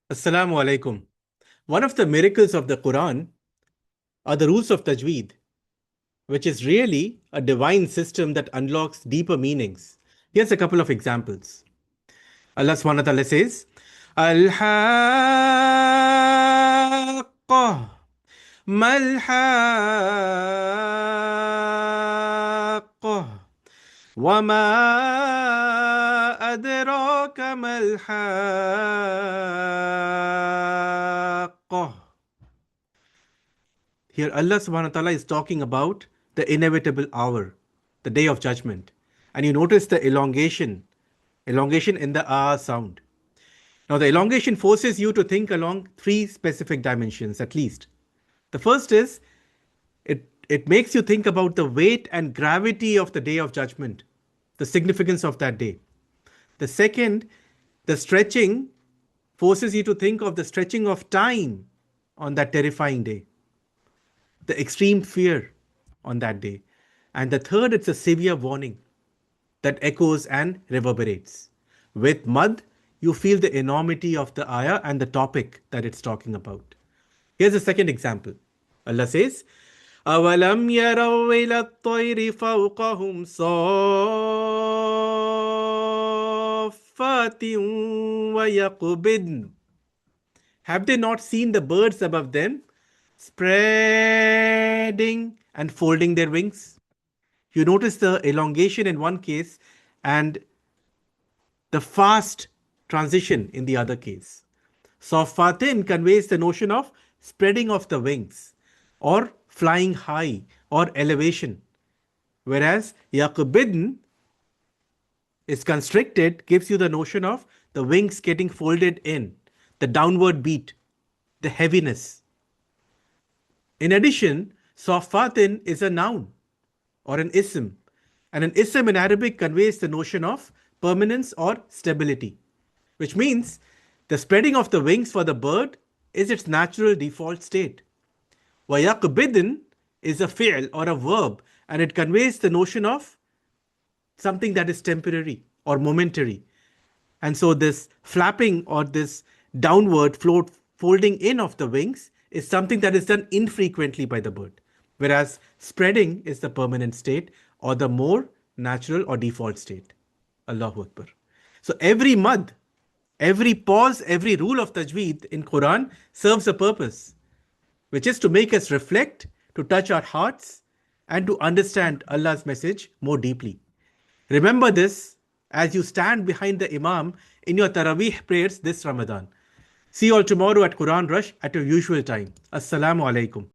Assalamu alaikum. One of the miracles of the Quran are the rules of Tajweed, which is really a divine system that unlocks deeper meanings. Here's a couple of examples. Allah subhanahu wa ta'ala says, Al-Haqqah, Mal-Haqqah, Wama adraka Mal-Haqqah. Here, Allah subhanahu wa ta'ala is talking about the inevitable hour, the day of judgment. And you notice the elongation in the sound. Now, the elongation forces you to think along three specific dimensions at least. The first is it makes you think about the weight and gravity of the day of judgment, the significance of that day. The second, the stretching forces you to think of the stretching of time on that terrifying day, the extreme fear on that day. And the third, it's a severe warning that echoes and reverberates. With mad, you feel the enormity of the ayah and the topic that it's talking about. Here's a second example. Allah says, أَوَلَمْ يَرَوْا إِلَى الطَّيْرِ فَوْقَهُمْ صَافَّاتٍ وَيَقْبِضْنَ. Have they not seen the birds above them spreading and folding their wings? You notice the elongation in one case and the fast transition in the other case. Safatin conveys the notion of spreading of the wings or flying high or elevation, whereas yaqbidn is constricted, gives you the notion of the wings getting folded in, the downward beat, the heaviness. In addition, safatin is a noun or an ism, and an ism in Arabic conveys the notion of permanence or stability, which means the spreading of the wings for the bird is its natural default state. وَيَقْبِدٍ is a fi'l or a verb, and it conveys the notion of something that is temporary or momentary. And so this flapping or this downward folding in of the wings is something that is done infrequently by the bird, whereas spreading is the permanent state or the more natural or default state. Allahu Akbar. So every mad, every pause, every rule of tajweed in Quran serves a purpose, which is to make us reflect, to touch our hearts, and to understand Allah's message more deeply. Remember this as you stand behind the Imam in your Taraweeh prayers this Ramadan. See you all tomorrow at Quran Rush at your usual time. Assalamu alaikum.